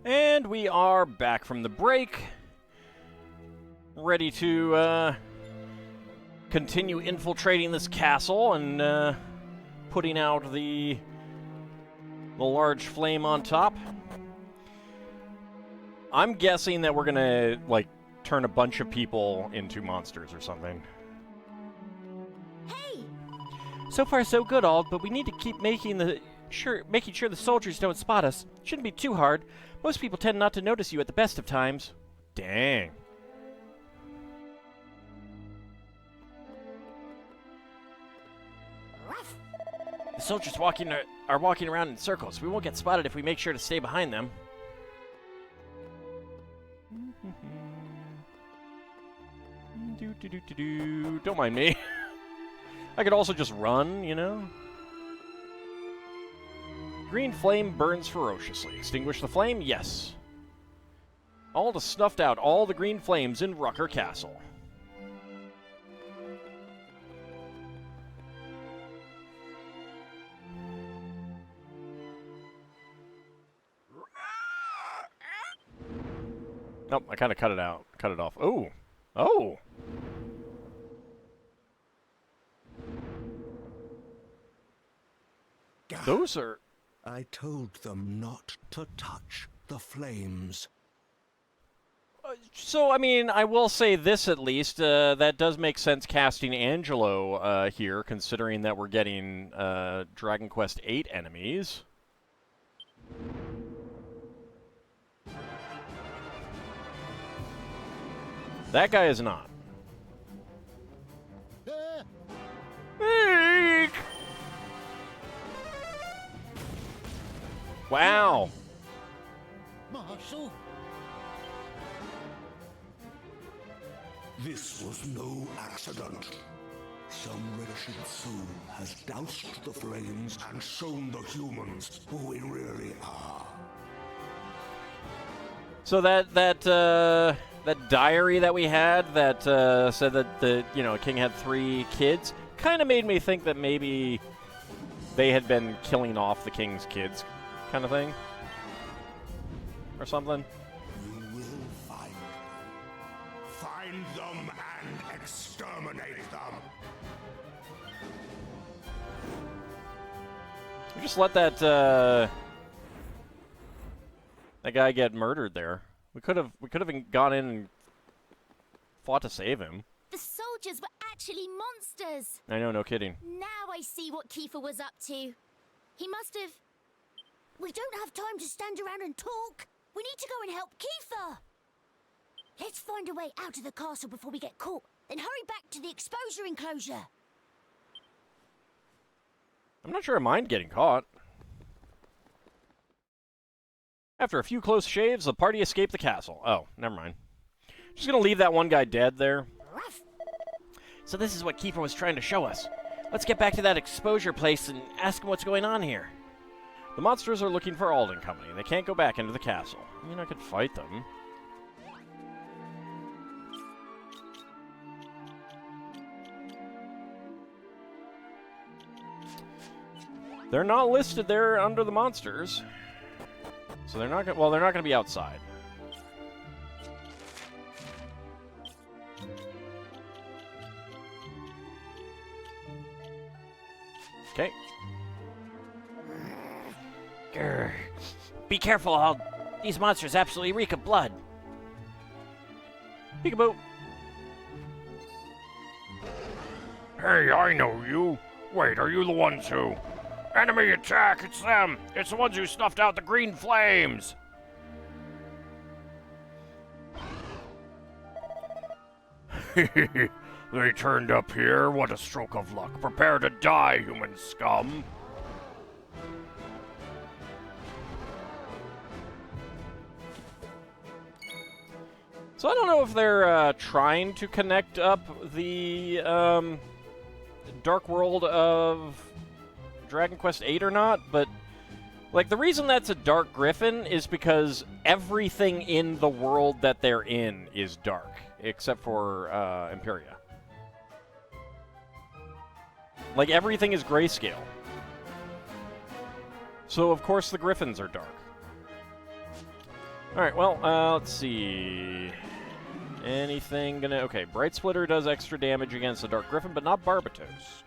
And we are back from the break, ready to continue infiltrating this castle and putting out the large flame on top. I'm guessing that we're gonna, like, turn a bunch of people into monsters or something. Hey! So far so good, Ald, but we need to keep making sure the soldiers don't spot us. Shouldn't be too hard. Most people tend not to notice you at the best of times. Dang. The soldiers are walking around in circles. We won't get spotted if we make sure to stay behind them. Don't mind me. I could also just run, you know? Green flame burns ferociously. Extinguish the flame? Yes. All to snuffed out all the green flames in Rucker Castle. Nope, I kind of cut it out. Cut it off. Oh! Oh! Those are... I told them not to touch the flames. So, I mean, I will say this at least. That does make sense casting Angelo here, considering that we're getting Dragon Quest VIII enemies. That guy is not. Eek! Wow. Marshal? This was no accident. Some wretched soul has doused the flames and shown the humans who we really are. So that diary that we had that said that the king had 3 kids kind of made me think that maybe they had been killing off the king's kids, kind of thing, or something. You will find them and exterminate them. We just let that guy get murdered there. We could have gone in and fought to save him. The soldiers were actually monsters! I know, no kidding. Now I see what Kiefer was up to. He must have... We don't have time to stand around and talk. We need to go and help Kiefer. Let's find a way out of the castle before we get caught, then hurry back to the exposure enclosure. I'm not sure I mind getting caught. After a few close shaves, the party escaped the castle. Oh, never mind. Just gonna leave that one guy dead there. So this is what Kiefer was trying to show us. Let's get back to that exposure place and ask him what's going on here. The monsters are looking for Alden Company. They can't go back into the castle. I mean, I could fight them. They're not listed there under the monsters. So they're not gonna, well, they're not going to be outside. Okay. Grr. Be careful, Ald. These monsters absolutely reek of blood. Peekaboo. Hey, I know you. Wait, are you the ones who... Enemy attack! It's them! It's the ones who snuffed out the green flames! They turned up here. What a stroke of luck. Prepare to die, human scum. So I don't know if they're trying to connect up the Dark World of Dragon Quest VIII or not, but like the reason that's a dark griffin is because everything in the world that they're in is dark, except for Imperia. Like everything is grayscale. So of course the griffins are dark. Alright, well, let's see. Anything gonna... Okay, Bright Splitter does extra damage against the Dark Griffin, but not Barbatos.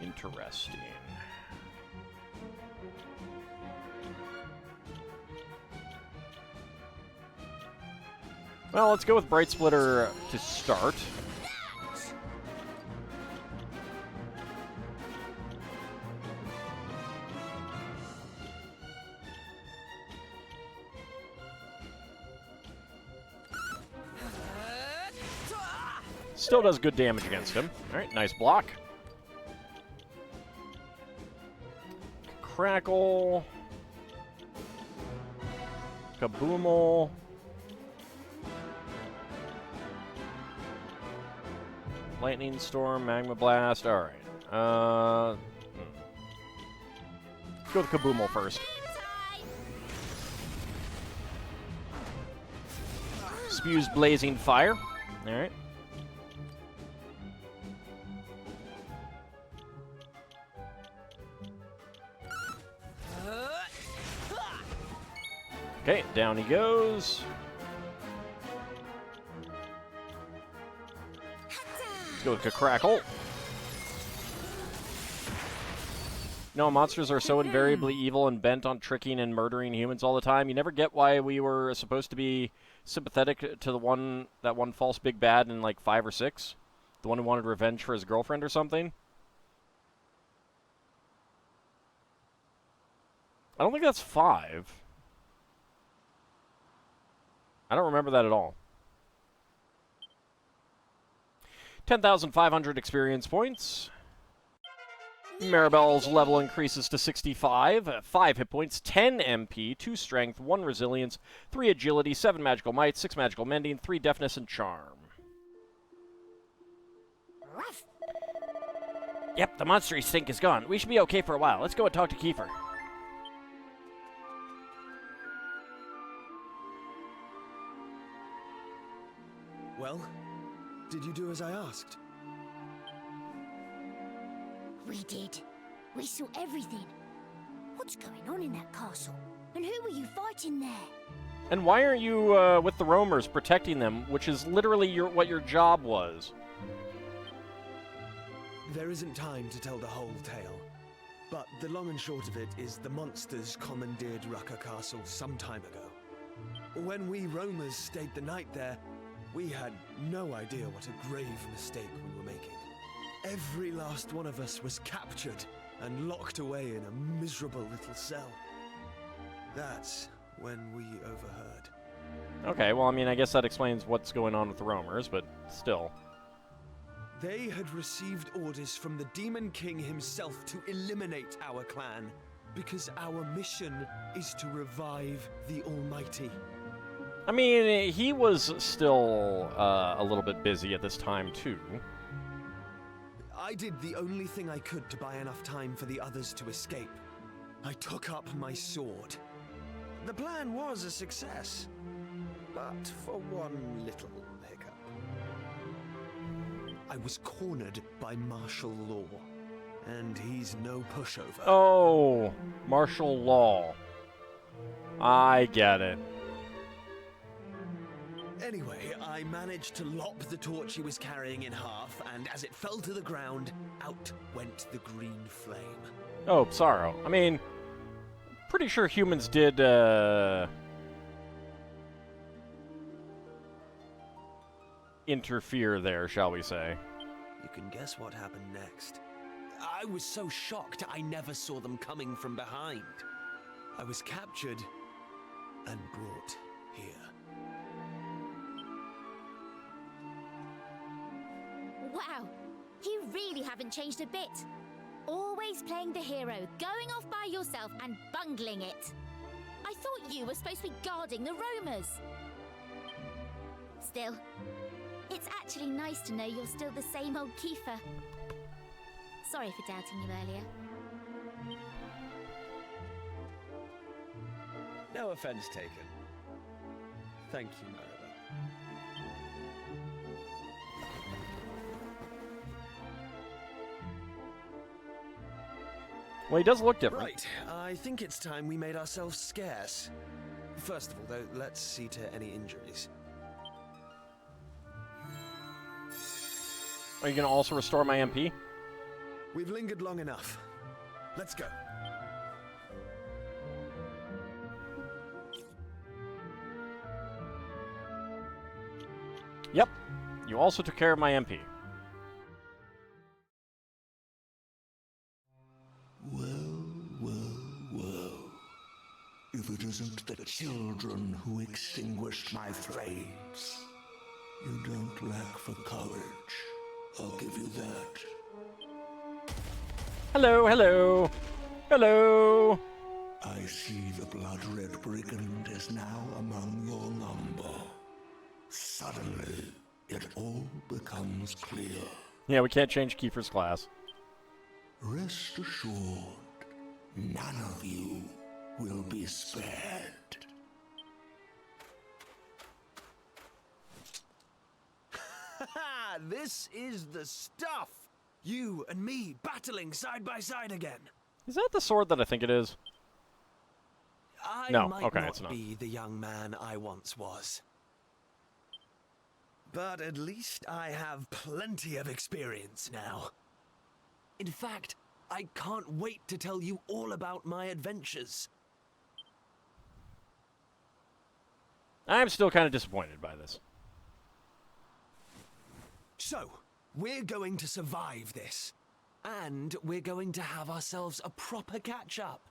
Interesting. Well, let's go with Bright Splitter to start. Still does good damage against him. Alright, nice block. Crackle. Kaboomel. Lightning Storm, Magma Blast. Alright. Let's go with Kaboomel first. Spews Blazing Fire. Alright. Okay, down he goes. Let's go with Crackle. No, monsters are so invariably evil and bent on tricking and murdering humans all the time. You never get why we were supposed to be sympathetic to that one false big bad in like 5 or 6. The one who wanted revenge for his girlfriend or something. I don't think that's 5. I don't remember that at all. 10,500 experience points. Maribel's level increases to 65. 5 hit points, 10 MP, 2 strength, 1 resilience, 3 agility, 7 magical might, 6 magical mending, 3 deafness and charm. Yep, the monstery stink is gone. We should be okay for a while. Let's go and talk to Kiefer. Well, did you do as I asked? We did. We saw everything. What's going on in that castle? And who were you fighting there? And why aren't you with the roamers protecting them, which is literally what your job was? There isn't time to tell the whole tale. But the long and short of it is the monsters commandeered Rucker Castle some time ago. When we roamers stayed the night there, we had no idea what a grave mistake we were making. Every last one of us was captured and locked away in a miserable little cell. That's when we overheard. Okay, well, I mean, I guess that explains what's going on with the roamers, but still. They had received orders from the Demon King himself to eliminate our clan, because our mission is to revive the Almighty. I mean, he was still a little bit busy at this time, too. I did the only thing I could to buy enough time for the others to escape. I took up my sword. The plan was a success, but for one little hiccup. I was cornered by martial law, and he's no pushover. Oh, martial law. I get it. Anyway, I managed to lop the torch he was carrying in half, and as it fell to the ground, out went the green flame. Oh, Psaro. I mean, pretty sure humans did, interfere there, shall we say. You can guess what happened next. I was so shocked I never saw them coming from behind. I was captured and brought here. Wow, you really haven't changed a bit. Always playing the hero, going off by yourself and bungling it. I thought you were supposed to be guarding the roamers. Still, it's actually nice to know you're still the same old Kiefer. Sorry for doubting you earlier. No offense taken. Thank you, Maribel. Well, he does look different. Right, I think it's time we made ourselves scarce. First of all, though, let's see to any injuries. Are you going to also restore my MP? We've lingered long enough. Let's go. Yep. You also took care of my MP. Well. If it isn't the children who extinguished my flames, you don't lack for courage. I'll give you that. Hello, hello. Hello. I see the blood-red brigand is now among your number. Suddenly, it all becomes clear. Yeah, we can't change Kiefer's class. Rest assured, none of you will be spared. This is the stuff! You and me battling side by side again. Is that the sword that I think it is? I No, might okay, not it's not. be the young man I once was. But at least I have plenty of experience now. In fact, I can't wait to tell you all about my adventures. I'm still kind of disappointed by this. So, we're going to survive this. And we're going to have ourselves a proper catch-up.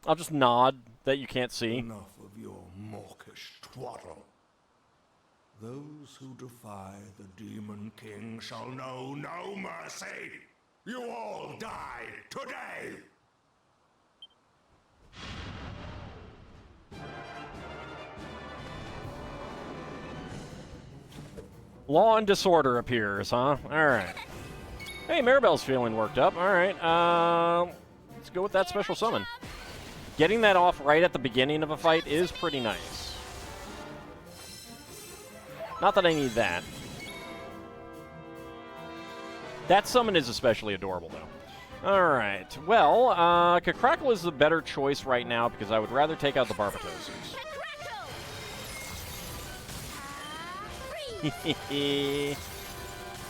I'll just nod that you can't see. Enough of your mawkish twaddle. Those who defy the Demon King shall know no mercy. You all die today. Law and disorder appears, huh? Alright. Hey, Maribel's feeling worked up. Alright, let's go with that special summon. Getting that off right at the beginning of a fight is pretty nice. Not that I need that. That summon is especially adorable, though. Alright, well, Kakrakel is the better choice right now because I would rather take out the Barbatosis.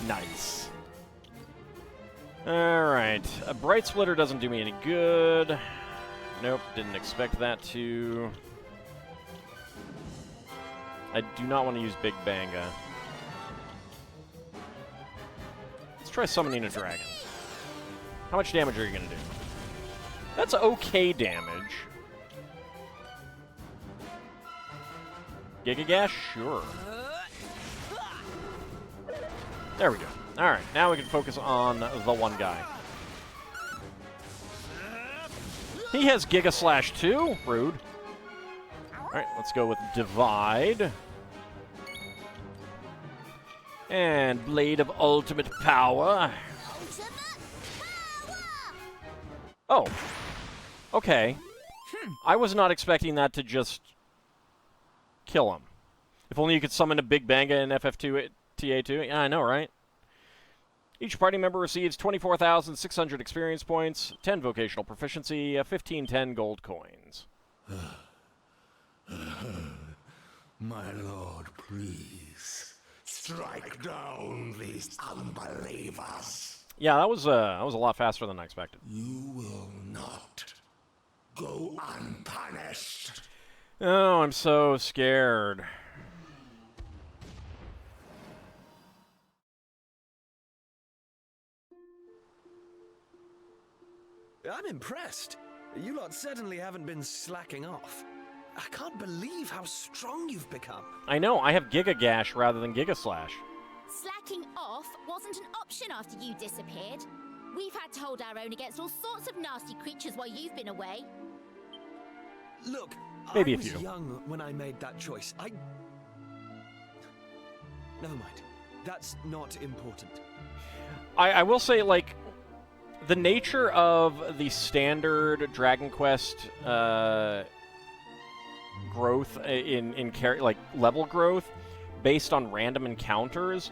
Nice. Alright. A Bright Splitter doesn't do me any good. Nope, didn't expect that to. I do not want to use Big Banga. Let's try summoning a dragon. How much damage are you going to do? That's okay damage. Giga Gash? Sure. There we go. Alright, now we can focus on the one guy. He has Giga Slash too. Rude. Alright, let's go with Divide. And Blade of Ultimate Power. Oh. Okay. I was not expecting that to just kill him. If only you could summon a Big Banga in FF2 TA2. Yeah, I know, right? Each party member receives 24,600 experience points, 10 vocational proficiency, 1510 gold coins. My lord, please strike down these unbelievers. Yeah, that was a lot faster than I expected. You will not go unpunished. Oh, I'm so scared. I'm impressed. You lot certainly haven't been slacking off. I can't believe how strong you've become. I know, I have Giga Gash rather than Giga Slash. Slacking off wasn't an option after you disappeared. We've had to hold our own against all sorts of nasty creatures while you've been away. Look, Maybe I a was few. young when I made that choice. Never mind. That's not important. I will say, like, the nature of the standard Dragon Quest growth in like level growth based on random encounters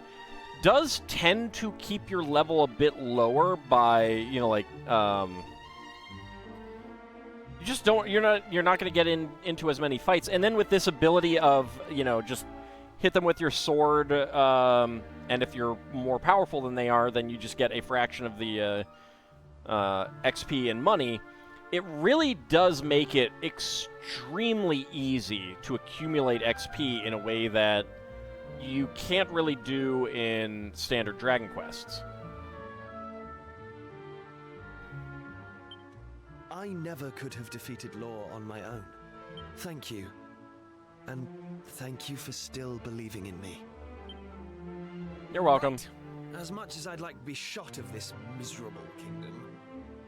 does tend to keep your level a bit lower by, you know, like you just don't. You're not going to get into as many fights. And then with this ability of just hit them with your sword, and if you're more powerful than they are, then you just get a fraction of the XP and money. It really does make it extremely easy to accumulate XP in a way that you can't really do in standard Dragon Quests. I never could have defeated Law on my own. Thank you. And thank you for still believing in me. You're welcome. Right. As much as I'd like to be shot of this miserable kingdom,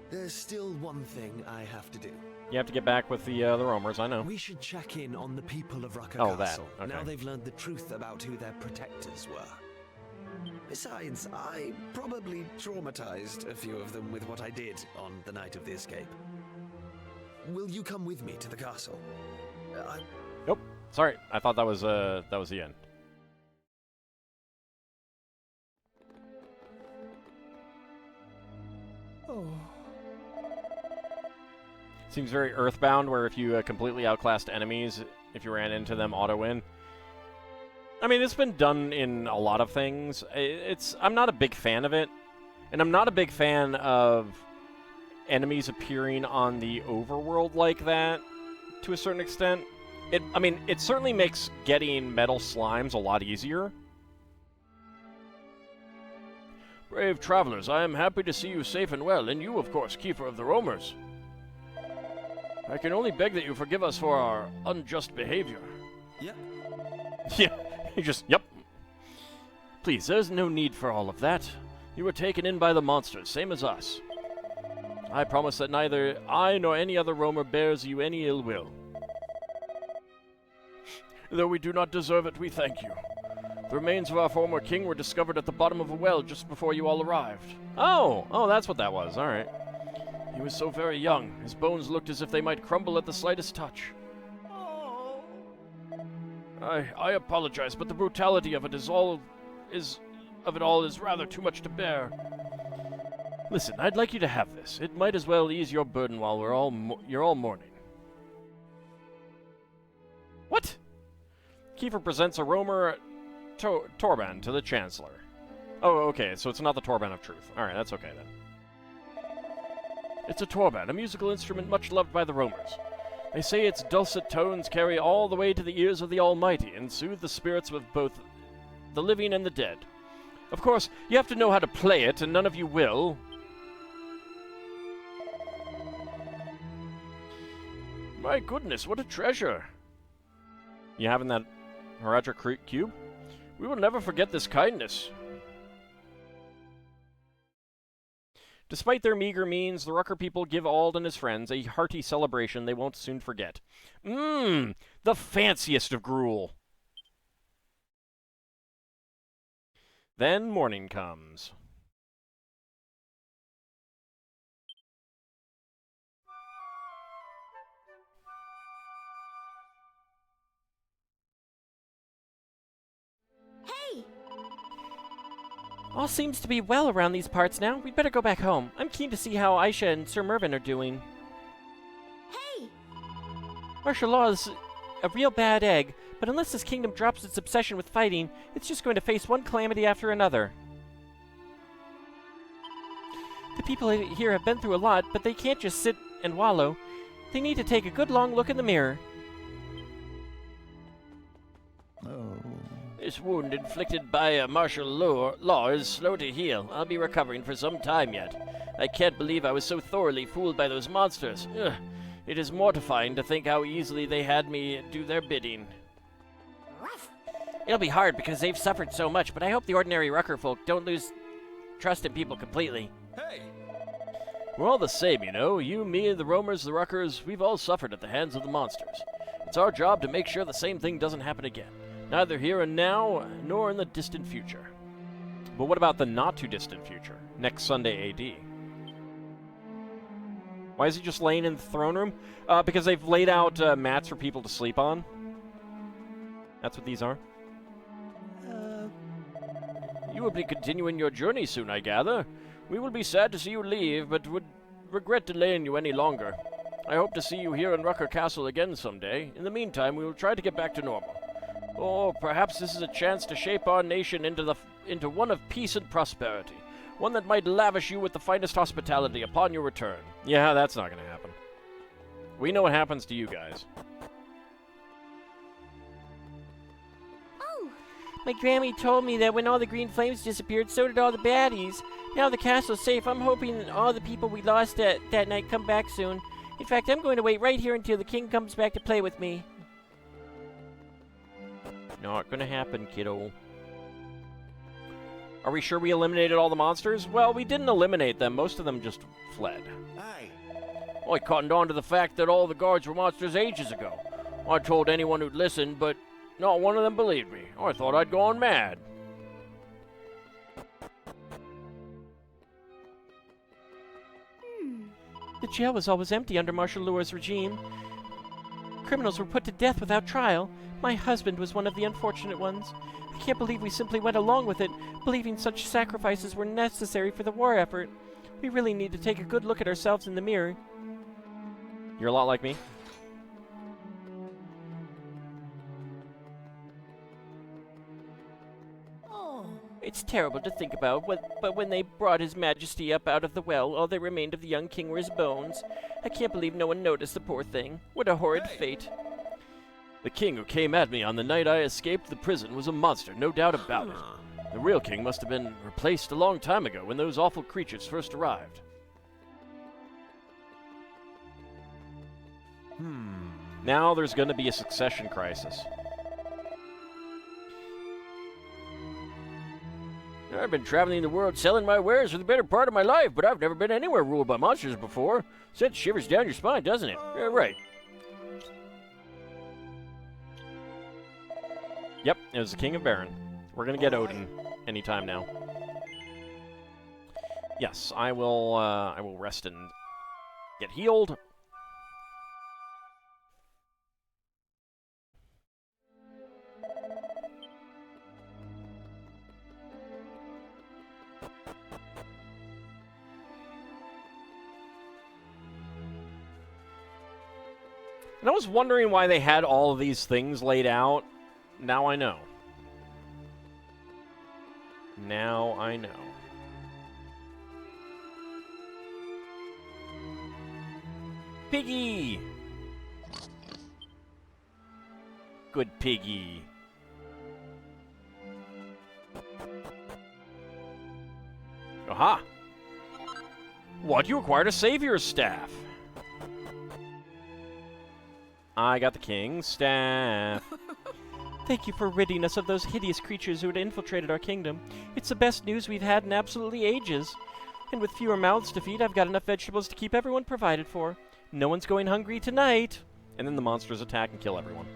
there's still one thing I have to do. You have to get back with the roamers, I know. We should check in on the people of Rucker Oh, Castle. that. Okay. Now they've learned the truth about who their protectors were. Besides, I probably traumatized a few of them with what I did on the night of the escape. Will you come with me to the castle? Nope. Sorry, I thought that was the end. Oh. Seems very Earthbound, where if you completely outclassed enemies, if you ran into them, auto-win. I mean, it's been done in a lot of things. I'm not a big fan of it, and I'm not a big fan of enemies appearing on the overworld like that, to a certain extent. It certainly makes getting metal slimes a lot easier. Brave travelers, I am happy to see you safe and well, and you, of course, keeper of the roamers. I can only beg that you forgive us for our unjust behavior. Yeah. Yeah, yep. Please, there's no need for all of that. You were taken in by the monsters, same as us. I promise that neither I nor any other roamer bears you any ill will. Though we do not deserve it, we thank you. The remains of our former king were discovered at the bottom of a well just before you all arrived. Oh, that's what that was. All right. He was so very young. His bones looked as if they might crumble at the slightest touch. I apologize, but the brutality of it all is rather too much to bear. Listen, I'd like you to have this. It might as well ease your burden while you're all mourning. What? Kiefer presents a roamer Torban to the Chancellor. Oh, okay, so it's not the Torban of Truth. All right, that's okay then. It's a Torban, a musical instrument much loved by the roamers. They say its dulcet tones carry all the way to the ears of the Almighty and soothe the spirits of both the living and the dead. Of course, you have to know how to play it, and none of you will. My goodness, what a treasure! You having that Haraja cube? We will never forget this kindness. Despite their meager means, the Rucker people give Ald and his friends a hearty celebration they won't soon forget. The fanciest of gruel. Then morning comes. Hey! All seems to be well around these parts now. We'd better go back home. I'm keen to see how Aisha and Sir Mervyn are doing. Hey! Martial law is a real bad egg, but unless this kingdom drops its obsession with fighting, it's just going to face one calamity after another. The people here have been through a lot, but they can't just sit and wallow. They need to take a good long look in the mirror. This wound inflicted by a martial law is slow to heal. I'll be recovering for some time yet. I can't believe I was so thoroughly fooled by those monsters. Ugh. It is mortifying to think how easily they had me do their bidding. It'll be hard because they've suffered so much, but I hope the ordinary Rucker folk don't lose trust in people completely. Hey! We're all the same, you know. You, me, the roamers, the Ruckers, we've all suffered at the hands of the monsters. It's our job to make sure the same thing doesn't happen again. Neither here and now, nor in the distant future. But what about the not-too-distant future? Next Sunday AD. Why is he just laying in the throne room? Because they've laid out mats for people to sleep on. That's what these are. You will be continuing your journey soon, I gather. We will be sad to see you leave, but would regret delaying you any longer. I hope to see you here in Rucker Castle again someday. In the meantime, we will try to get back to normal. Or perhaps this is a chance to shape our nation into one of peace and prosperity. One that might lavish you with the finest hospitality upon your return. Yeah, that's not going to happen. We know what happens to you guys. Oh, My Grammy told me that when all the green flames disappeared, so did all the baddies. Now the castle's safe. I'm hoping all the people we lost that night come back soon. In fact, I'm going to wait right here until the king comes back to play with me. Not going to happen, kiddo. Are we sure we eliminated all the monsters? Well, we didn't eliminate them. Most of them just fled. Hey, I cottoned on to the fact that all the guards were monsters ages ago. I told anyone who'd listen, but not one of them believed me. I thought I'd gone mad. The jail was always empty under Marshal Lure's regime. Criminals were put to death without trial. My husband was one of the unfortunate ones. I can't believe we simply went along with it, believing such sacrifices were necessary for the war effort. We really need to take a good look at ourselves in the mirror. You're a lot like me. oh. It's terrible to think about, but when they brought His Majesty up out of the well, all that remained of the young king were his bones. I can't believe no one noticed the poor thing. What a horrid fate. The king who came at me on the night I escaped the prison was a monster, no doubt about it. The real king must have been replaced a long time ago when those awful creatures first arrived. Now there's going to be a succession crisis. I've been traveling the world selling my wares for the better part of my life, but I've never been anywhere ruled by monsters before. Sends shivers down your spine, doesn't it? Yeah, right. Yep, it was the King of Baron. We're going to get Odin anytime now. Yes, I will rest and get healed. And I was wondering why they had all of these things laid out. Now I know. Now I know. Piggy! Good piggy. Aha! What? You acquired a Savior's Staff. I got the King's Staff. Thank you for ridding us of those hideous creatures who had infiltrated our kingdom. It's the best news we've had in absolutely ages. And with fewer mouths to feed, I've got enough vegetables to keep everyone provided for. No one's going hungry tonight. And then the monsters attack and kill everyone.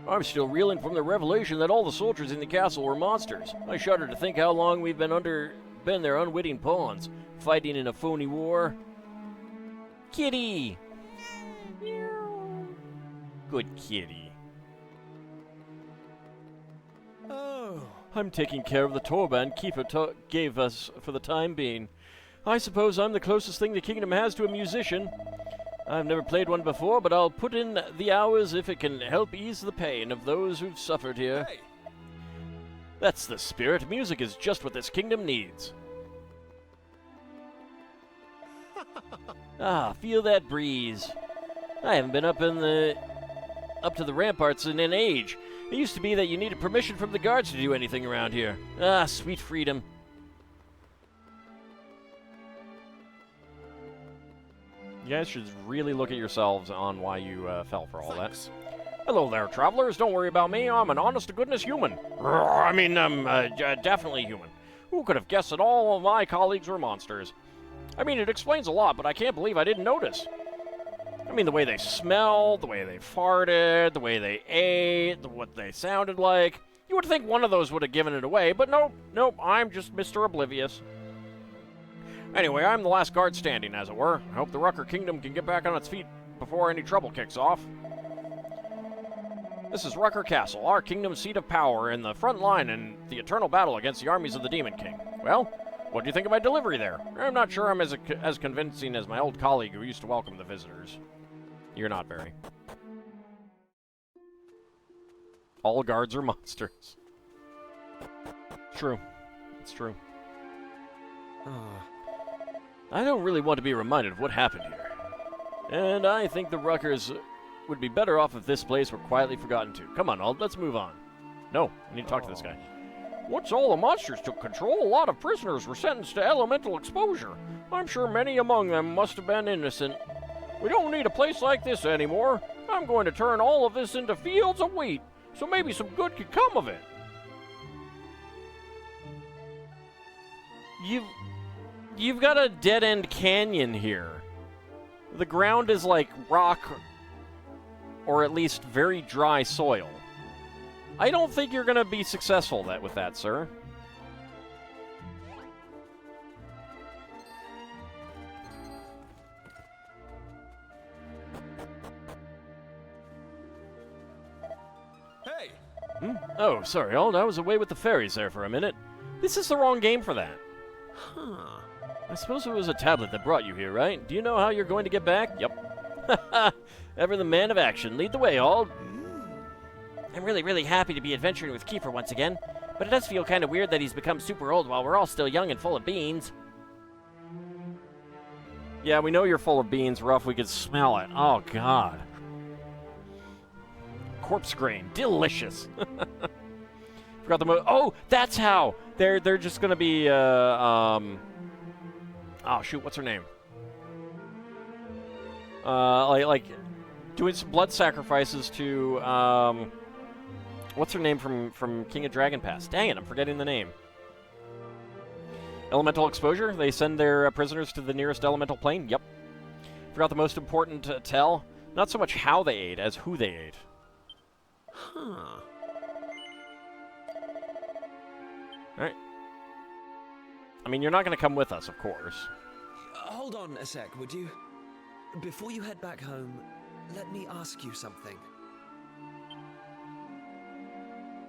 I'm still reeling from the revelation that all the soldiers in the castle were monsters. I shudder to think how long we've been their unwitting pawns, fighting in a phony war. Kitty! Good kitty. oh, I'm taking care of the Torban Kiefer gave us for the time being. I suppose I'm the closest thing the kingdom has to a musician. I've never played one before, but I'll put in the hours if it can help ease the pain of those who've suffered here. hey. That's the spirit. Music is just what this kingdom needs. Ah, feel that breeze. I haven't been up to the ramparts in an age. It used to be that you needed permission from the guards to do anything around here. Ah, sweet freedom. You guys should really look at yourselves on why you fell for all Thanks. that. Hello there, travelers. Don't worry about me. I'm an honest-to-goodness human. I mean, definitely human. Who could have guessed that all of my colleagues were monsters? I mean, it explains a lot, but I can't believe I didn't notice. I mean, the way they smelled, the way they farted, the way they ate, what they sounded like. You would think one of those would have given it away, but nope, I'm just Mr. Oblivious. Anyway, I'm the last guard standing, as it were. I hope the Rucker Kingdom can get back on its feet before any trouble kicks off. This is Rucker Castle, our kingdom's seat of power, in the front line in the eternal battle against the armies of the Demon King. Well, What do you think of my delivery there? I'm not sure I'm as convincing as my old colleague who used to welcome the visitors. You're not, Barry. All guards are monsters. It's true. It's true. I don't really want to be reminded of what happened here. And I think the Ruckers would be better off if this place were quietly forgotten too. Come on, Ald, let's move on. No, I need to talk to this guy. Once all the monsters took control, a lot of prisoners were sentenced to elemental exposure. I'm sure many among them must have been innocent. We don't need a place like this anymore. I'm going to turn all of this into fields of wheat, so maybe some good could come of it. You've got a dead-end canyon here. The ground is like rock, or at least very dry soil. I don't think you're going to be successful with that, sir. Hey! Oh, sorry, Ald. I was away with the fairies there for a minute. This is the wrong game for that. Huh. I suppose it was a tablet that brought you here, right? Do you know how you're going to get back? Yep. Ever the man of action. Lead the way, Ald. I'm really happy to be adventuring with Kiefer once again, but it does feel kind of weird that he's become super old while we're all still young and full of beans. Yeah, we know you're full of beans, Ruff. We could smell it. Oh, God. Corpse grain. Delicious. Forgot the Oh, that's how. They're just going to be, oh, shoot, what's her name? Like doing some blood sacrifices to, what's her name from King of Dragon Pass? Dang it, I'm forgetting the name. Elemental exposure. They send their prisoners to the nearest elemental plane. Yep. Forgot the most important tell. Not so much how they ate as who they ate. Huh. Alright. I mean, you're not going to come with us, of course. Hold on a sec, would you? Before you head back home, let me ask you something.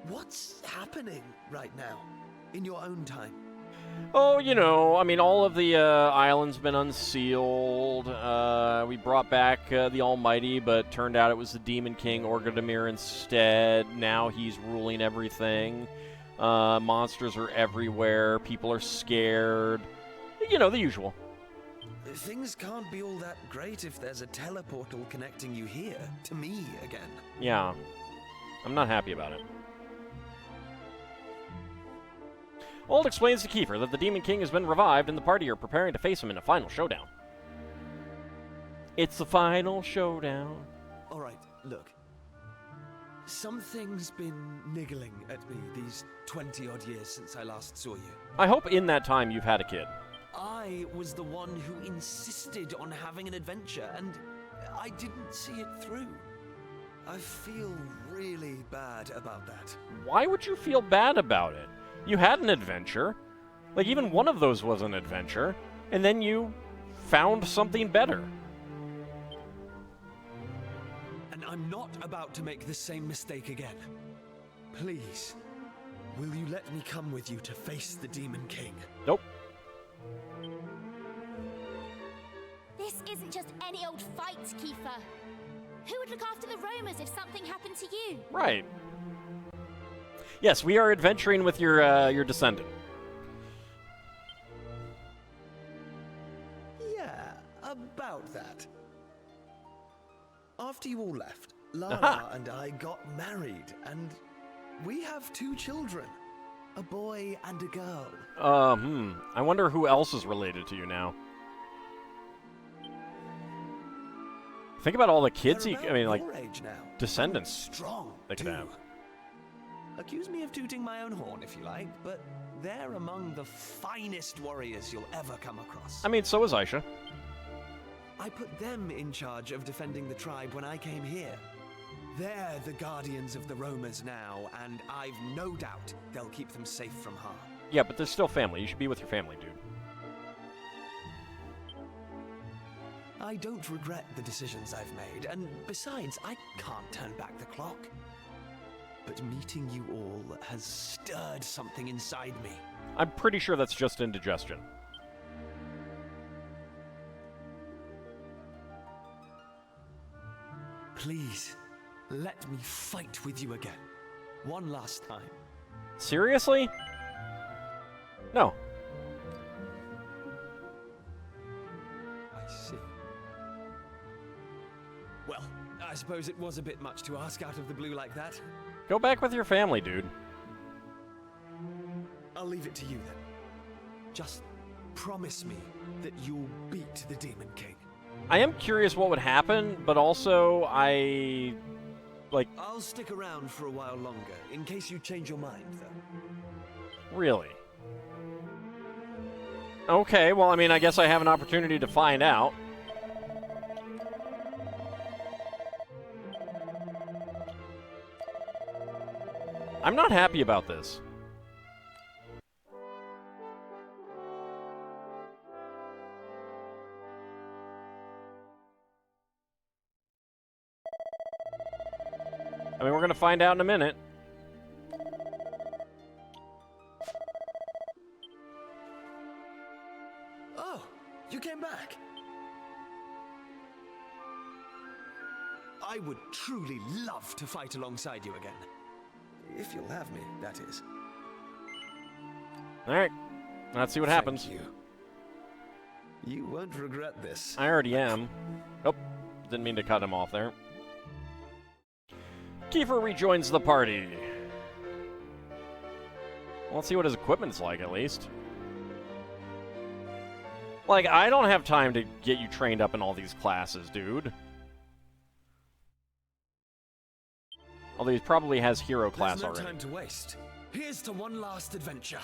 What's happening right now, in your own time? Oh, you know, I mean, all of the island's been unsealed. We brought back the Almighty, but turned out it was the Demon King, Orgadamir, instead. Now he's ruling everything. Monsters are everywhere. People are scared. You know, the usual. Things can't be all that great if there's a teleportal connecting you here, to me again. Yeah. I'm not happy about it. Ald explains to Kiefer that the Demon King has been revived and the party are preparing to face him in a final showdown. It's the final showdown. Alright, look. Something's been niggling at me these 20-odd years since I last saw you. I hope in that time you've had a kid. I was the one who insisted on having an adventure, and I didn't see it through. I feel really bad about that. Why would you feel bad about it? You had an adventure. Like, even one of those was an adventure. And then you found something better. And I'm not about to make the same mistake again. Please, will you let me come with you to face the Demon King? Nope. This isn't just any old fight, Kiefer. Who would look after the roamers if something happened to you? Right. Yes, we are adventuring with your descendant. Yeah, about that. After you all left, Lara and I got married, and we have 2 children. A boy and a girl. I wonder who else is related to you now. Think about all the kids They're about your age now. descendants Strong, they could too. have. Accuse me of tooting my own horn if you like, but they're among the finest warriors you'll ever come across. I mean, so is Aisha. I put them in charge of defending the tribe when I came here. They're the guardians of the roamers now, and I've no doubt they'll keep them safe from harm. Yeah, but there's still family. You should be with your family, dude. I don't regret the decisions I've made, and besides, I can't turn back the clock. But meeting you all has stirred something inside me. I'm pretty sure that's just indigestion. Please, let me fight with you again. One last time. Seriously? No. I see. Well, I suppose it was a bit much to ask out of the blue like that. Go back with your family, dude. I'll leave it to you then. Just promise me that you'll beat the Demon King. I am curious what would happen, but also I'll stick around for a while longer, in case you change your mind, though. Really? Okay, well, I mean, I guess I have an opportunity to find out. I'm not happy about this. I mean, we're gonna find out in a minute. Oh, you came back. I would truly love to fight alongside you again. If you'll have me, that is. Alright, let's see what happens. Thank you. You won't regret this. I already am. Oh, didn't mean to cut him off there. Kiefer rejoins the party. Well, let's see what his equipment's like, at least. Like, I don't have time to get you trained up in all these classes, dude. Although he probably has hero class There's no already. time to waste. Here's to one last adventure.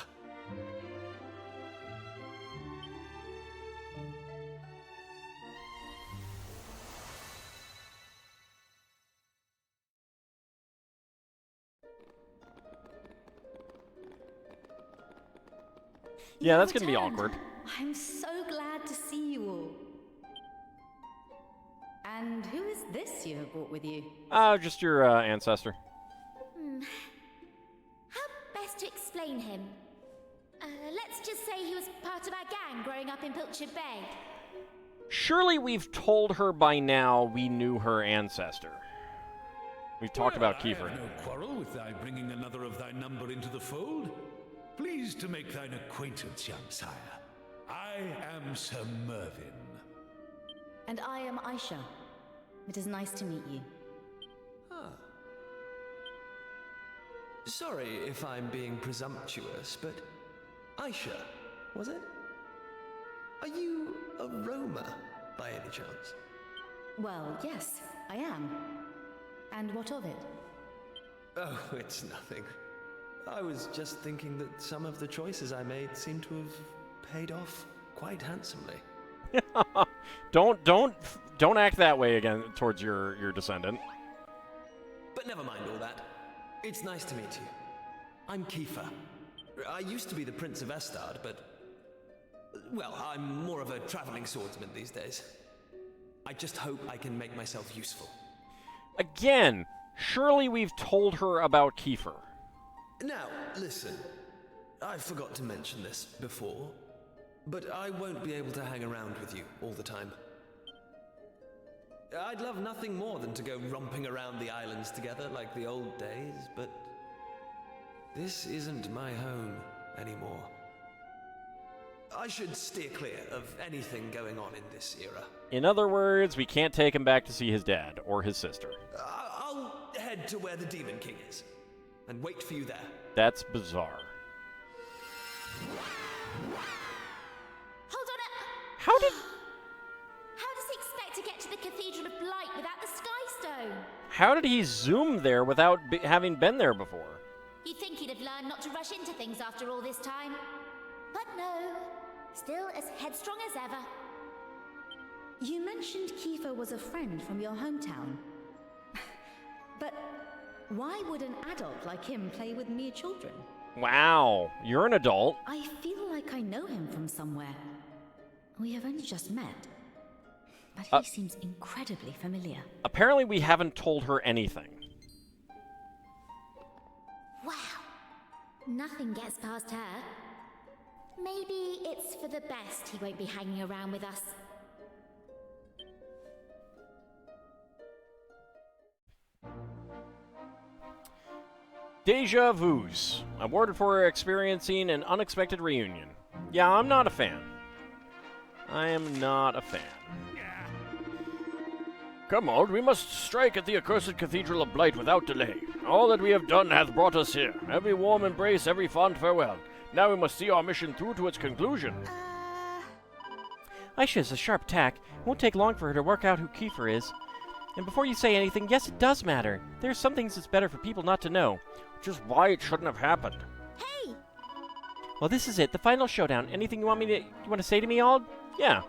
Yeah, You that's gonna be returned. awkward. I'm so glad to see you all. And who is this you have brought with you? Just your ancestor. How best to explain him? Let's just say he was part of our gang growing up in Pilchard Bay. Surely we've told her by now we knew her ancestor. We've talked about Kiefer. I have no quarrel with thy bringing another of thy number into the fold. Pleased to make thine acquaintance, young sire. I am Sir Mervyn. And I am Aisha. It is nice to meet you. Sorry if I'm being presumptuous, but Aisha, was it? Are you a roamer, by any chance? Well, yes, I am. And what of it? Oh, it's nothing. I was just thinking that some of the choices I made seem to have paid off quite handsomely. Don't act that way again towards your descendant. But never mind all that. It's nice to meet you. I'm Kiefer. I used to be the Prince of Estard, but... well, I'm more of a traveling swordsman these days. I just hope I can make myself useful. Again, surely we've told her about Kiefer. Now, listen. I forgot to mention this before, but I won't be able to hang around with you all the time. I'd love nothing more than to go romping around the islands together like the old days, but this isn't my home anymore. I should steer clear of anything going on in this era. In other words, we can't take him back to see his dad or his sister. I'll head to where the Demon King is and wait for you there. That's bizarre. Hold on How did How does he expect to get to the Cathedral of Blight without the Sky Stone? he zoom there without having been there before? You'd think he'd have learned not to rush into things after all this time. But no, still as headstrong as ever. You mentioned Kiefer was a friend from your hometown. But why would an adult like him play with mere children? Wow, you're an adult. I feel like I know him from somewhere. We have only just met. But he seems incredibly familiar. Apparently we haven't told her anything. Wow, nothing gets past her. Maybe it's for the best he won't be hanging around with us. Deja Vu's. Awarded for experiencing an unexpected reunion. Yeah, I'm not a fan. I am not a fan. Come on, we must strike at the accursed Cathedral of Blight without delay. All that we have done hath brought us here. Every warm embrace, every fond farewell. Now we must see our mission through to its conclusion. Aisha has a sharp tack. It won't take long for her to work out who Kiefer is. And before you say anything, yes, it does matter. There are some things it's better for people not to know. Which is why it shouldn't have happened. Hey! Well, this is it, the final showdown. Anything you want to say to me, Ald? Yeah.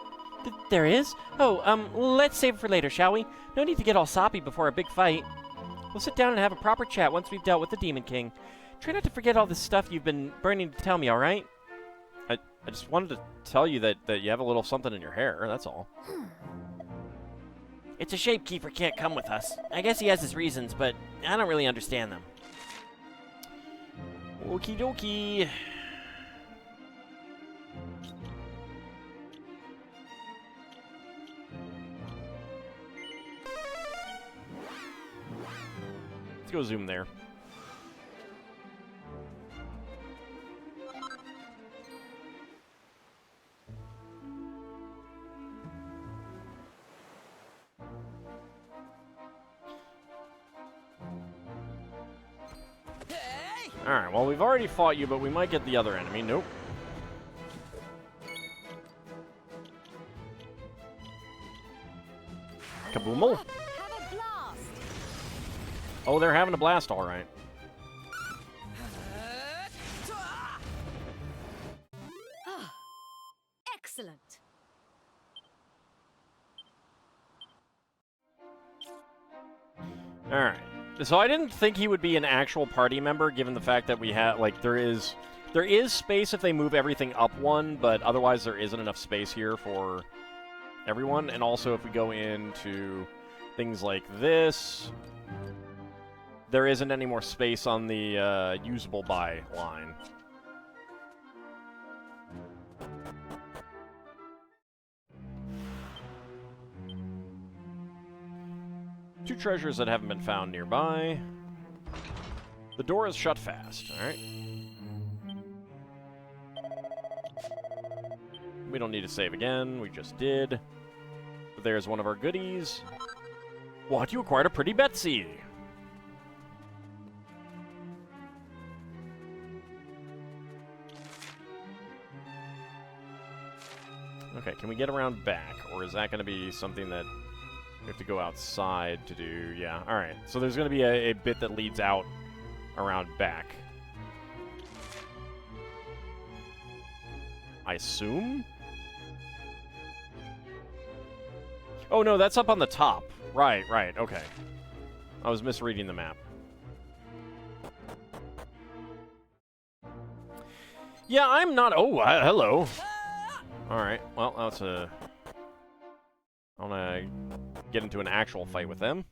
There is? Oh, let's save it for later, shall we? No need to get all soppy before a big fight. We'll sit down and have a proper chat once we've dealt with the Demon King. Try not to forget all this stuff you've been burning to tell me, alright? I just wanted to tell you that you have a little something in your hair, that's all. It's a shame Kiefer can't come with us. I guess he has his reasons, but I don't really understand them. Okie dokie. Let's go zoom there. Alright, well, we've already fought you, but we might get the other enemy. Nope. Kaboomal. Have a blast! Oh, they're having a blast, all right. Excellent. All right. So I didn't think he would be an actual party member, given the fact that we have, like, there is space if they move everything up one, but otherwise there isn't enough space here for everyone. And also, if we go into things like this, there isn't any more space on the usable by line. Two treasures that haven't been found nearby. The door is shut fast. All right. We don't need to save again. We just did. But there's one of our goodies. What? You acquired a pretty Betsy. Okay, can we get around back? Or is that going to be something that we have to go outside to do? Yeah, alright. So there's going to be a bit that leads out around back. I assume? Oh, no, that's up on the top. Right, okay. I was misreading the map. Yeah, I'm not... Oh, hello. Alright, well, that's a... I want to get into an actual fight with them.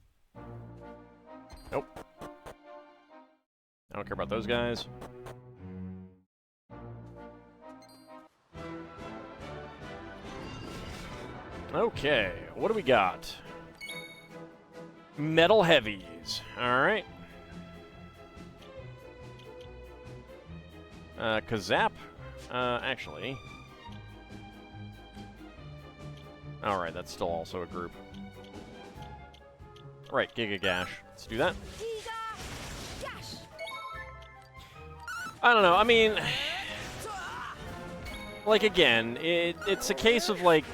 Nope. I don't care about those guys. Okay, what do we got? Metal heavies. Alright. Kazap. Actually... Alright, that's still also a group. Right, Giga Gash. Let's do that. I don't know, I mean... Like, again, it's a case of, like...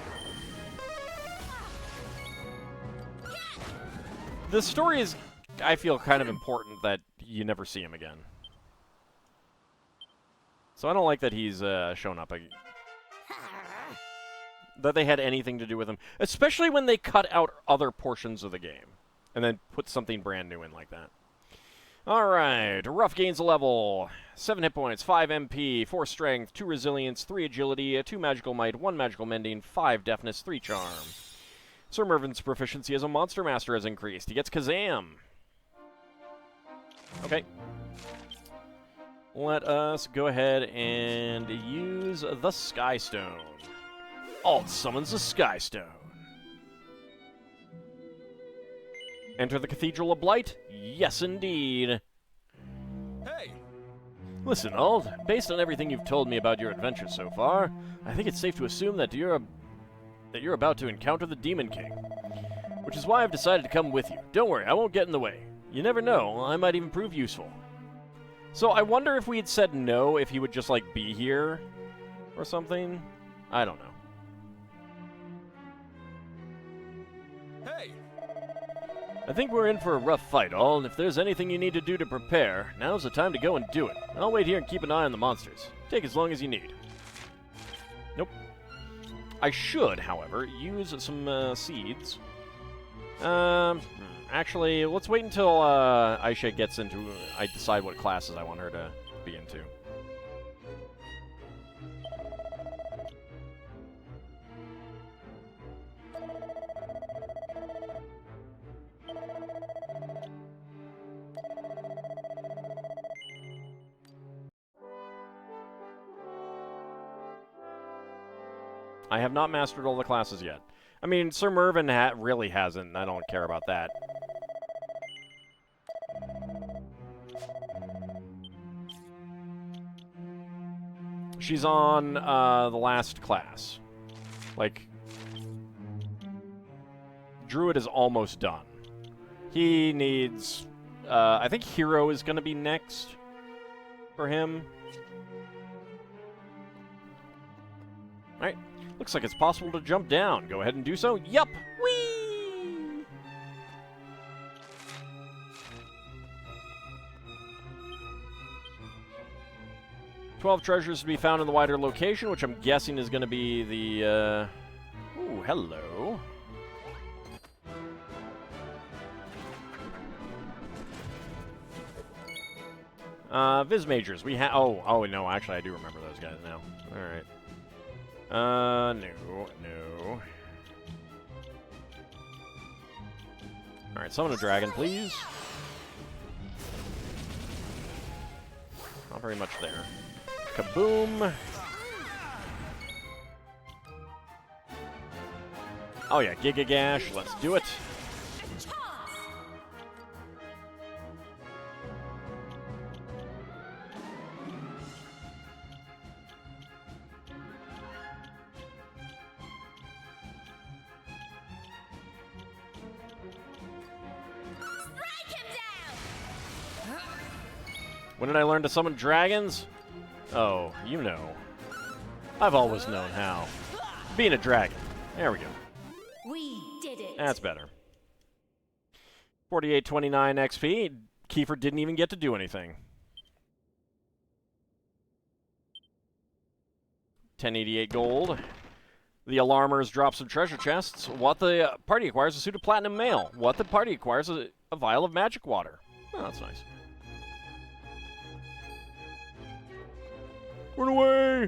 The story is, I feel, kind of important that you never see him again. So I don't like that he's shown up again. That they had anything to do with him. Especially when they cut out other portions of the game. And then put something brand new in like that. Alright, Rough gains a level. 7 hit points, 5 MP, 4 strength, 2 resilience, 3 agility, 2 magical might, 1 magical mending, 5 deafness, 3 charm. Sir Mervin's proficiency as a monster master has increased. He gets Kazam. Okay. let us go ahead and use the Sky Stone. Alt summons the Sky Stone. Enter the Cathedral of Blight? Yes, indeed. Hey! Listen, Alt, based on everything you've told me about your adventures so far, I think it's safe to assume that you're about to encounter the Demon King. Which is why I've decided to come with you. Don't worry, I won't get in the way. You never know, I might even prove useful. So I wonder if we had said no, if he would just, like, be here or something. I don't know. Hey! I think we're in for a rough fight, All, and if there's anything you need to do to prepare, now's the time to go and do it. I'll wait here and keep an eye on the monsters. Take as long as you need. Nope. I should, however, use some seeds. Actually, let's wait until Aisha gets into... I decide what classes I want her to be into. I have not mastered all the classes yet. I mean, Sir Mervyn really hasn't, and I don't care about that. She's on the last class. Like, Druid is almost done. He needs... I think Hero is going to be next for him. Alright. Looks like it's possible to jump down. Go ahead and do so. Yup! Whee! "12 treasures to be found in the wider location," which I'm guessing is going to be the, Ooh, hello. Viz Majors. We have... Oh, no, actually, I do remember those guys now. Alright. No. Alright, summon a dragon, please. Not very much there. Kaboom! Oh yeah, Giga Gash, let's do it. When did I learn to summon dragons? Oh, you know. I've always known how. Being a dragon. There we go. We did it. That's better. 4829 XP. Kiefer didn't even get to do anything. 1088 gold. The alarmers drop some treasure chests. What the party acquires a suit of platinum mail. What the party acquires a vial of magic water. Oh, that's nice. Run away!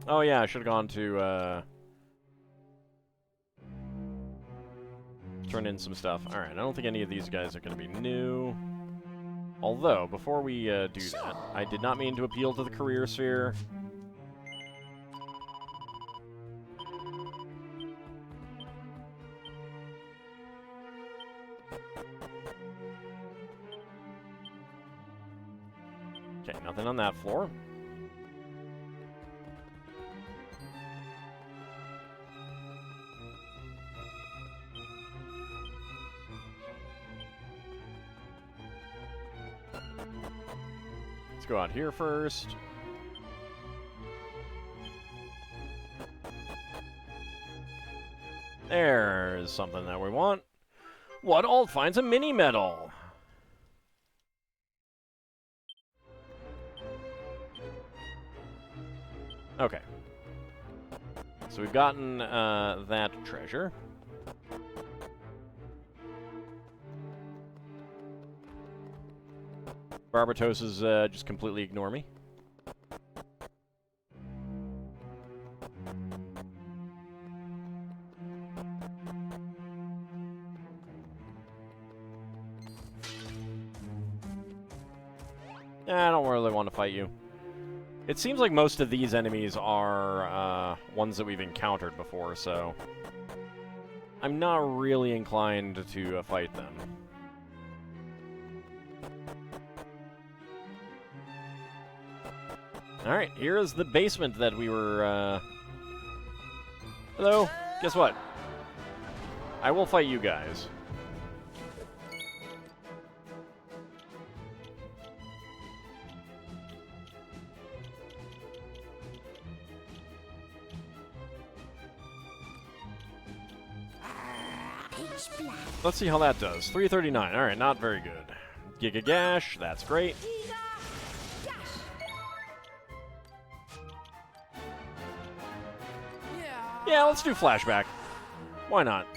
Oh yeah, I should have gone to, turn in some stuff. Alright, I don't think any of these guys are going to be new. Although, before we do that, I did not mean to appeal to the career sphere. Okay, nothing on that floor. Let's go out here first. There's something that we want. What alt finds a mini medal? Okay. So we've gotten that treasure. Barbatos is just completely ignore me. I don't really want to fight you. It seems like most of these enemies are ones that we've encountered before, so I'm not really inclined to fight them. Alright, here is the basement that we were, Hello? Guess what? I will fight you guys. Let's see how that does. 339. Alright, not very good. Giga Gash, that's great. Yeah, let's do flashback. Why not?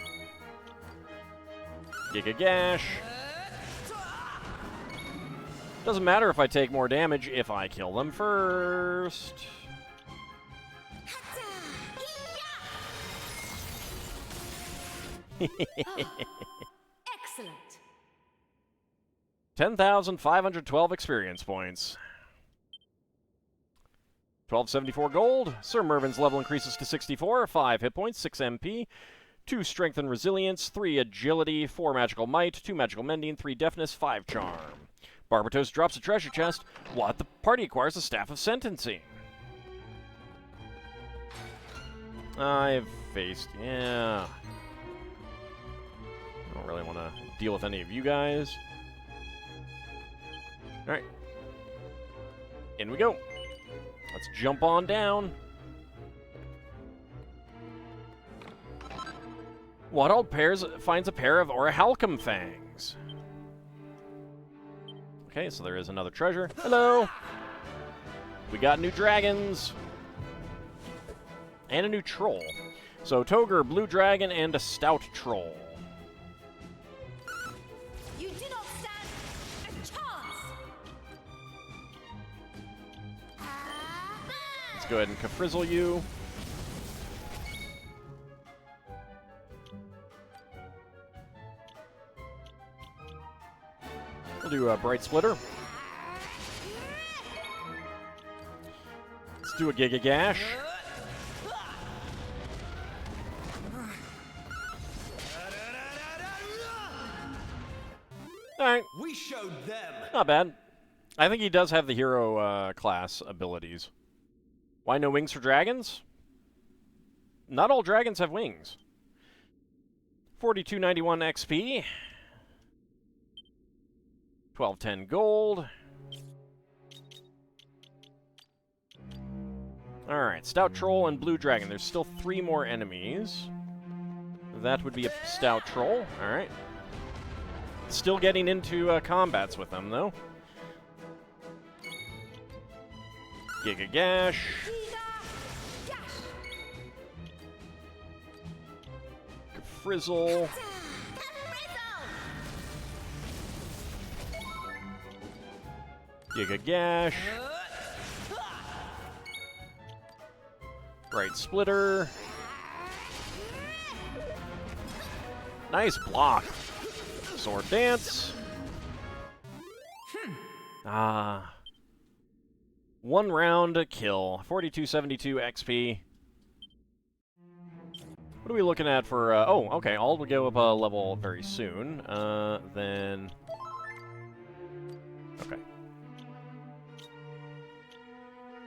Giga Gash. Doesn't matter if I take more damage if I kill them first. Excellent. 10,512 experience points. 1274 gold. Sir Mervin's level increases to 64. 5 hit points, 6 MP. 2 strength and resilience, 3 agility, 4 magical might, 2 magical mending, 3 deafness, 5 charm. Barbatos drops a treasure chest. What? The party acquires a staff of sentencing. I've faced... yeah. I don't really want to deal with any of you guys. Alright. In we go. Let's jump on down. Waddald finds a pair of Orichalcum fangs. Okay, so there is another treasure. Hello! We got new dragons. And a new troll. So, Toger, Blue Dragon, and a Stout Troll. You do not stand a chance. Let's go ahead and Kafrizzle you. We'll do a Bright Splitter. Let's do a Giga Gash. Alright. We showed them. Not bad. I think he does have the hero class abilities. Why no wings for dragons? Not all dragons have wings. 4291 XP. 1210 gold. Alright, Stout Troll and Blue Dragon. There's still 3 more enemies. That would be a Stout Troll. Alright. Still getting into combats with them, though. Giga Gash. Frizzle. Giga Gash. Bright Splitter. Nice block. Sword Dance. Ah. 1 round to kill. 4272 XP. What are we looking at for... oh, okay. I'll go up a level very soon. Then... okay.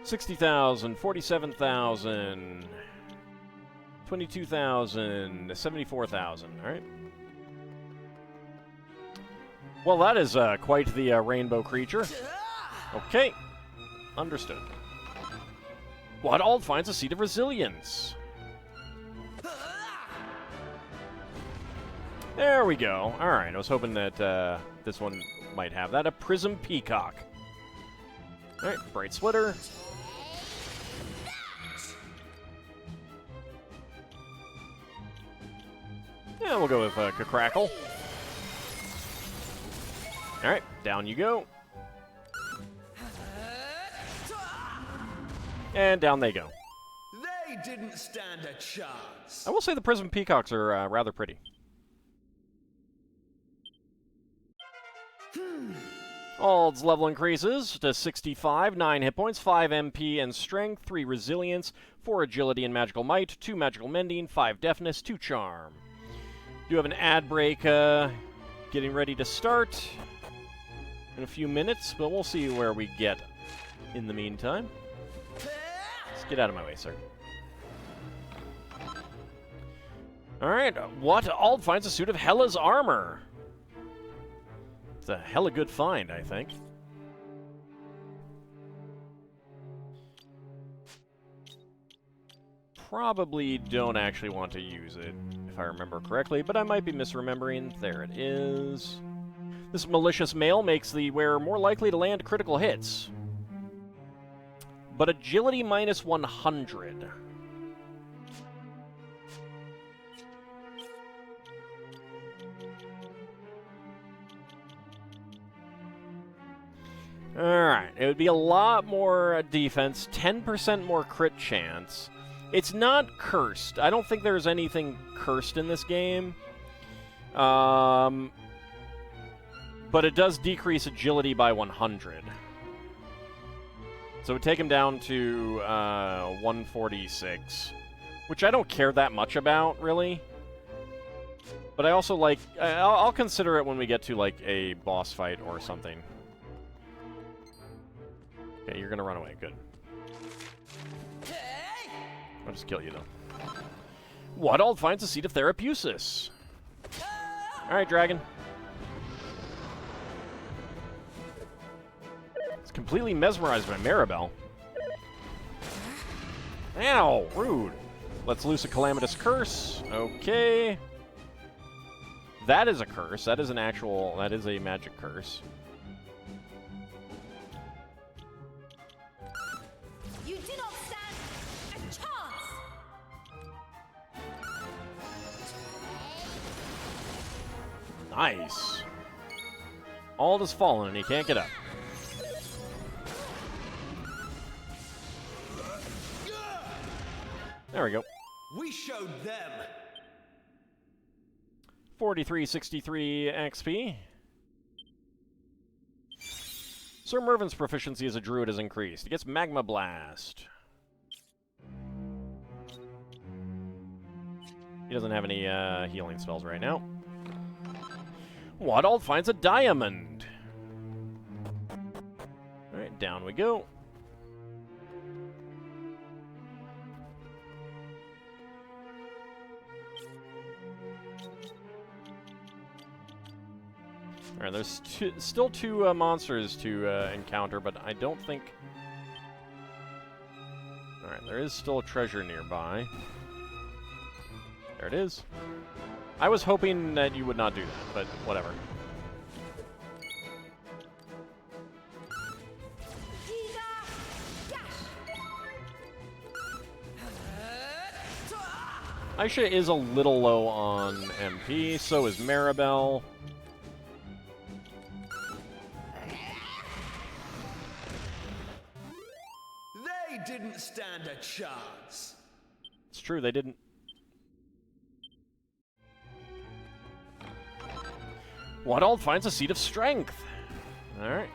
60,000, 47,000, 22,000, 74,000. All right. Well, that is quite the rainbow creature. Okay. Understood. Waddald finds a seat of resilience. There we go. All right. I was hoping that this one might have that. A Prism Peacock. All right. Bright Splitter. Yeah, we'll go with Crackle. All right, down you go. And down they go. They didn't stand a chance. I will say the Prism Peacocks are rather pretty. Ald's level increases to 65, 9 hit points, 5 MP and strength, 3 resilience, 4 agility and magical might, 2 magical mending, 5 deafness, 2 charm. Do have an ad break getting ready to start in a few minutes, but we'll see where we get in the meantime. Let's get out of my way, sir. Alright, what? Ald finds a suit of Hela's armor. It's a hella good find, I think. Probably don't actually want to use it, if I remember correctly, but I might be misremembering. There it is. This malicious mail makes the wearer more likely to land critical hits. But agility minus 100. Alright, it would be a lot more defense, 10% more crit chance. It's not cursed. I don't think there's anything cursed in this game. But it does decrease agility by 100. So it would take him down to 146, which I don't care that much about, really. But I also like... I'll consider it when we get to, like, a boss fight or something. Okay, you're gonna run away. Good. I'll just kill you, though. What? Ald finds a seat of Therapusis. Alright, dragon. It's completely mesmerized by Maribel. Ow! Rude. Let's loose a Calamitous Curse. Okay. That is a curse. That is an actual... That is a magic curse. You do not stand a chance! Nice. Ald has fallen and he can't get up. There we go. We showed them. 4363 XP. Sir Mervin's proficiency as a druid has increased. He gets Magma Blast. He doesn't have any healing spells right now. What? Ald finds a diamond. Alright, down we go. Alright, there's still two monsters to encounter, but I don't think... Alright, there is still a treasure nearby. There it is. I was hoping that you would not do that, but whatever. Aisha is a little low on MP, so is Maribel. They didn't stand a chance. It's true, they didn't. What? Ald finds a seat of strength. Alright.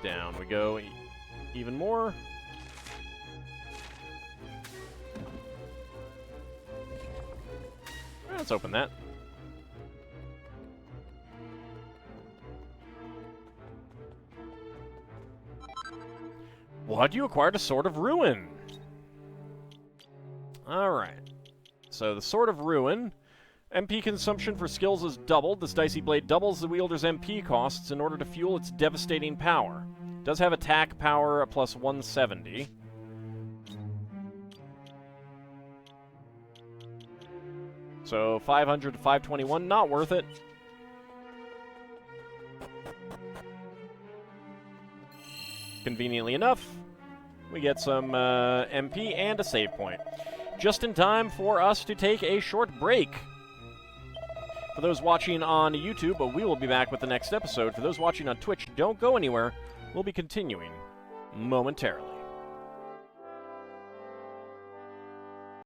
Down we go even more. Let's open that. What? You acquired a Sword of Ruin. Alright. So the Sword of Ruin. MP consumption for skills is doubled. This dicey blade doubles the wielder's MP costs in order to fuel its devastating power. It does have attack power at plus 170. So 500 to 521, not worth it. Conveniently enough, we get some MP and a save point. Just in time for us to take a short break. For those watching on YouTube, we will be back with the next episode. For those watching on Twitch, don't go anywhere. We'll be continuing momentarily.